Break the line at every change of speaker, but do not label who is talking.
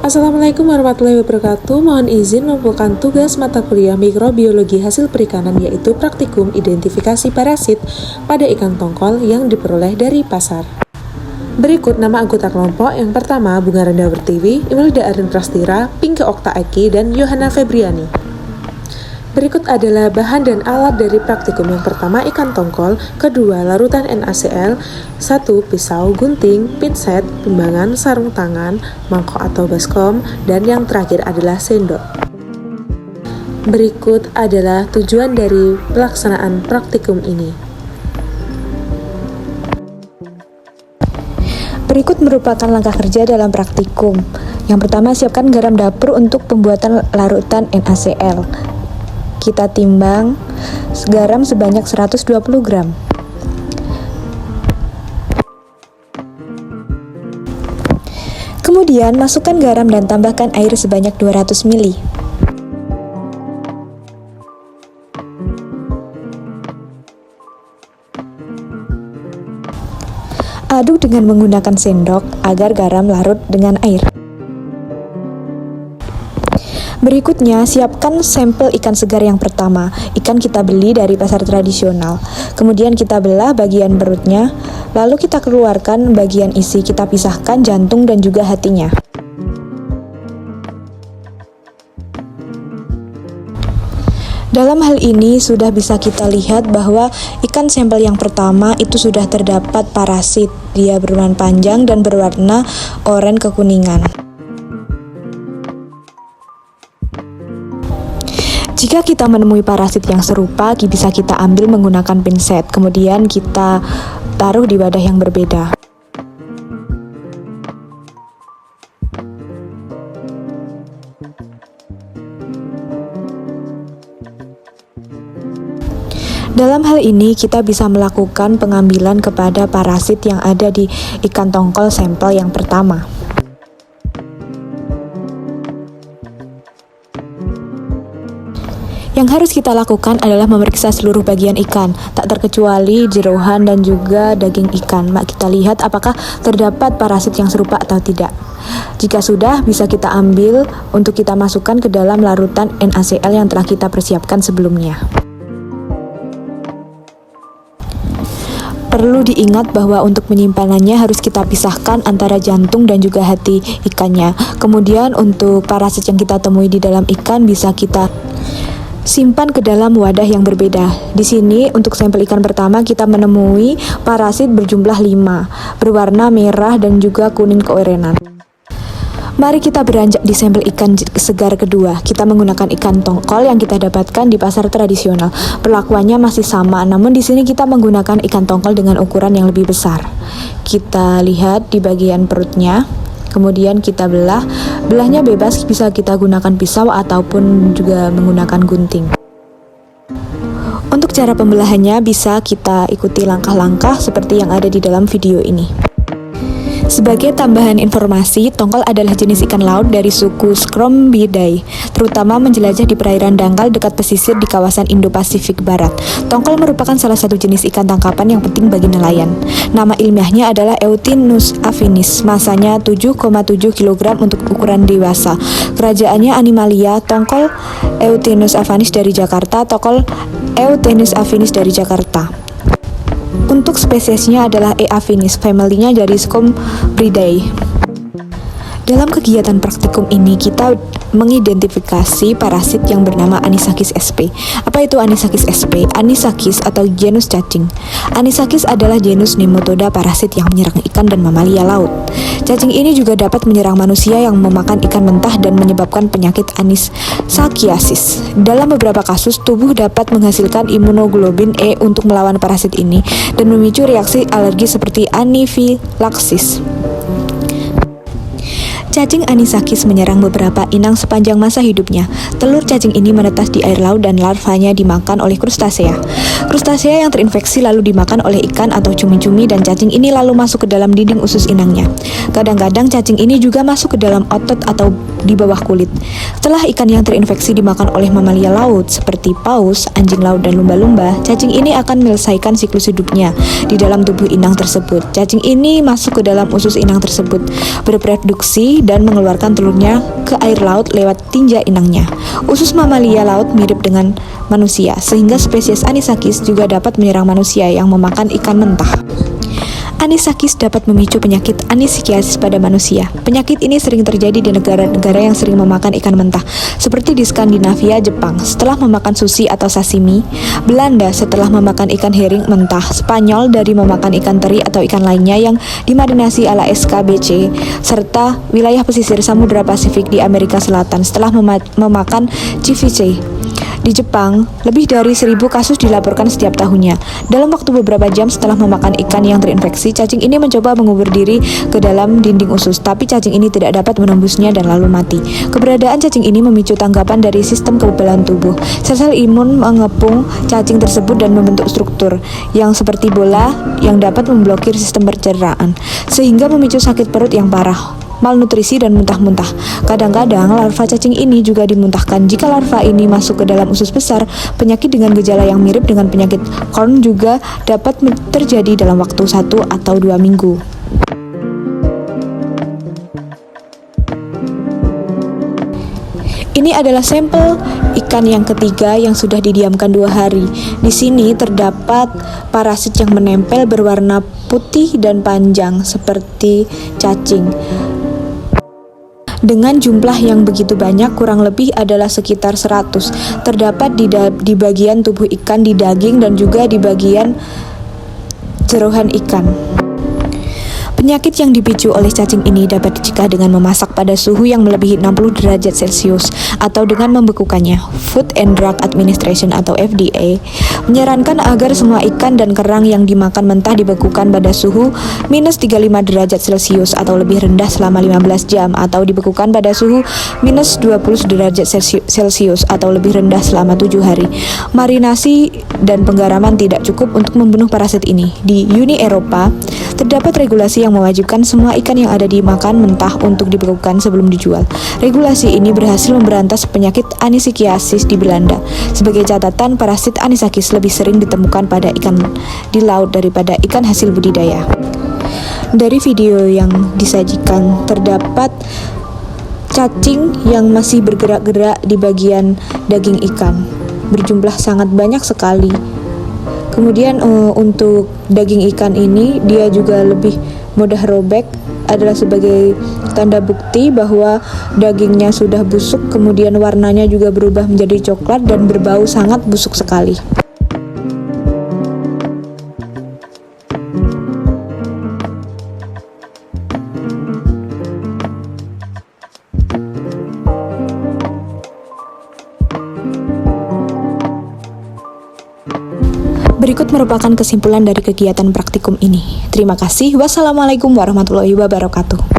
Assalamualaikum warahmatullahi wabarakatuh. Mohon izin membuka tugas mata kuliah mikrobiologi hasil perikanan, yaitu praktikum identifikasi parasit pada ikan tongkol yang diperoleh dari pasar. Berikut nama anggota kelompok. Yang pertama, Bunga Randa Pertiwi, Imelda Arin Prastira, Pinke Okta Eki, dan Yohana Febriani. Berikut adalah bahan dan alat dari praktikum. Yang pertama, ikan tongkol. Kedua, larutan NaCl. 1. Pisau, gunting, pinset, timbangan, sarung tangan, mangkok atau baskom. Dan yang terakhir adalah sendok. Berikut adalah tujuan dari pelaksanaan praktikum ini.
Berikut merupakan langkah kerja dalam praktikum. Yang pertama, siapkan garam dapur untuk pembuatan larutan NaCl. Kita timbang garam sebanyak 120 gram. Kemudian masukkan garam dan tambahkan air sebanyak 200 ml. Aduk dengan menggunakan sendok agar garam larut dengan air. Berikutnya, siapkan sampel ikan segar yang pertama. Ikan kita beli dari pasar tradisional. Kemudian kita belah bagian perutnya, lalu kita keluarkan bagian isi. Kita pisahkan jantung dan juga hatinya. Dalam hal ini sudah bisa kita lihat bahwa ikan sampel yang pertama itu sudah terdapat parasit. Dia berwarna panjang dan berwarna oranye kekuningan. Jika kita menemui parasit yang serupa, bisa kita ambil menggunakan pinset. Kemudian kita taruh di wadah yang berbeda. Dalam hal ini, kita bisa melakukan pengambilan kepada parasit yang ada di ikan tongkol sampel yang pertama. Yang harus kita lakukan adalah memeriksa seluruh bagian ikan, tak terkecuali jeroan dan juga daging ikan. Kita lihat apakah terdapat parasit yang serupa atau tidak. Jika sudah, bisa kita ambil untuk kita masukkan ke dalam larutan NaCl yang telah kita persiapkan sebelumnya. Perlu diingat bahwa untuk penyimpanannya harus kita pisahkan antara jantung dan juga hati ikannya. Kemudian untuk parasit yang kita temui di dalam ikan bisa kita simpan ke dalam wadah yang berbeda. Di sini untuk sampel ikan pertama kita menemui parasit berjumlah 5, berwarna merah dan juga kuning keorenan. Mari kita beranjak di sampel ikan segar kedua. Kita menggunakan ikan tongkol yang kita dapatkan di pasar tradisional. Perlakuannya masih sama, namun di sini kita menggunakan ikan tongkol dengan ukuran yang lebih besar. Kita lihat di bagian perutnya. Kemudian kita belah. Belahnya bebas, bisa kita gunakan pisau ataupun juga menggunakan gunting. Untuk cara pembelahannya bisa kita ikuti langkah-langkah seperti yang ada di dalam video ini. Sebagai tambahan informasi, tongkol adalah jenis ikan laut dari suku Scrombidae, terutama menjelajah di perairan dangkal dekat pesisir di kawasan Indo-Pasifik Barat. Tongkol merupakan salah satu jenis ikan tangkapan yang penting bagi nelayan. Nama ilmiahnya adalah Eutinus affinis, masanya 7,7 kg untuk ukuran dewasa. Kerajaannya Animalia. Tongkol Eutinus affinis dari Jakarta. Tongkol Eutinus affinis dari Jakarta. Untuk spesiesnya adalah E. affinis, family-nya dari Scombridae. Dalam kegiatan praktikum ini, kita mengidentifikasi parasit yang bernama Anisakis sp. Apa itu Anisakis sp? Anisakis atau genus cacing. Anisakis adalah genus Nematoda parasit yang menyerang ikan dan mamalia laut. Cacing ini juga dapat menyerang manusia yang memakan ikan mentah dan menyebabkan penyakit anisakiasis. Dalam beberapa kasus, tubuh dapat menghasilkan imunoglobulin E untuk melawan parasit ini dan memicu reaksi alergi seperti anifilaksis. Cacing anisakis menyerang beberapa inang sepanjang masa hidupnya. Telur cacing ini menetas di air laut dan larvanya dimakan oleh krustasea. Krustasea yang terinfeksi lalu dimakan oleh ikan atau cumi-cumi dan cacing ini lalu masuk ke dalam dinding usus inangnya. Kadang-kadang cacing ini juga masuk ke dalam otot atau di bawah kulit. Setelah ikan yang terinfeksi dimakan oleh mamalia laut seperti paus, anjing laut, dan lumba-lumba, cacing ini akan menyelesaikan siklus hidupnya di dalam tubuh inang tersebut. Cacing ini masuk ke dalam usus inang tersebut, berreproduksi dan mengeluarkan telurnya ke air laut lewat tinja inangnya. Usus mamalia laut mirip dengan manusia, sehingga spesies Anisakis juga dapat menyerang manusia yang memakan ikan mentah. Anisakis dapat memicu penyakit anisikiasis pada manusia. Penyakit ini sering terjadi di negara-negara yang sering memakan ikan mentah, seperti di Skandinavia, Jepang setelah memakan sushi atau sashimi, Belanda setelah memakan ikan herring mentah, Spanyol dari memakan ikan teri atau ikan lainnya yang dimarinasi ala SKBC, serta wilayah pesisir Samudra Pasifik di Amerika Selatan setelah memakan ceviche. Di Jepang, lebih dari 1.000 kasus dilaporkan setiap tahunnya. Dalam waktu beberapa jam setelah memakan ikan yang terinfeksi, cacing ini mencoba mengubur diri ke dalam dinding usus, tapi cacing ini tidak dapat menembusnya dan lalu mati. Keberadaan cacing ini memicu tanggapan dari sistem kekebalan tubuh. Sel-sel imun mengepung cacing tersebut dan membentuk struktur yang seperti bola yang dapat memblokir sistem pencernaan, sehingga memicu sakit perut yang parah, malnutrisi, dan muntah-muntah. Kadang-kadang larva cacing ini juga dimuntahkan. Jika larva ini masuk ke dalam usus besar, penyakit dengan gejala yang mirip dengan penyakit Crohn juga dapat terjadi dalam waktu 1 atau 2 minggu. Ini adalah sampel ikan yang ketiga yang sudah didiamkan 2 hari. Di sini terdapat parasit yang menempel berwarna putih dan panjang seperti cacing. Dengan jumlah yang begitu banyak, kurang lebih adalah sekitar 100. Terdapat di bagian tubuh ikan, di daging, dan juga di bagian jeroan ikan. Penyakit yang dipicu oleh cacing ini dapat dicegah dengan memasak pada suhu yang melebihi 60 derajat Celcius atau dengan membekukannya. Food and Drug Administration atau FDA menyarankan agar semua ikan dan kerang yang dimakan mentah dibekukan pada suhu minus 35 derajat Celcius atau lebih rendah selama 15 jam atau dibekukan pada suhu minus 20 derajat Celcius atau lebih rendah selama 7 hari. Marinasi dan penggaraman tidak cukup untuk membunuh parasit ini. Di Uni Eropa, terdapat regulasi yang mewajibkan semua ikan yang ada dimakan mentah untuk dibekukan sebelum dijual. Regulasi ini berhasil memberantas penyakit anisikiasis di Belanda. Sebagai catatan, parasit Anisakis lebih sering ditemukan pada ikan di laut daripada ikan hasil budidaya. Dari video yang disajikan, terdapat cacing yang masih bergerak-gerak di bagian daging ikan, berjumlah sangat banyak sekali. Kemudian untuk daging ikan ini, dia juga lebih mudah robek, adalah sebagai tanda bukti bahwa dagingnya sudah busuk, kemudian warnanya juga berubah menjadi coklat dan berbau sangat busuk sekali. Berikut merupakan kesimpulan dari kegiatan praktikum ini. Terima kasih. Wassalamualaikum warahmatullahi wabarakatuh.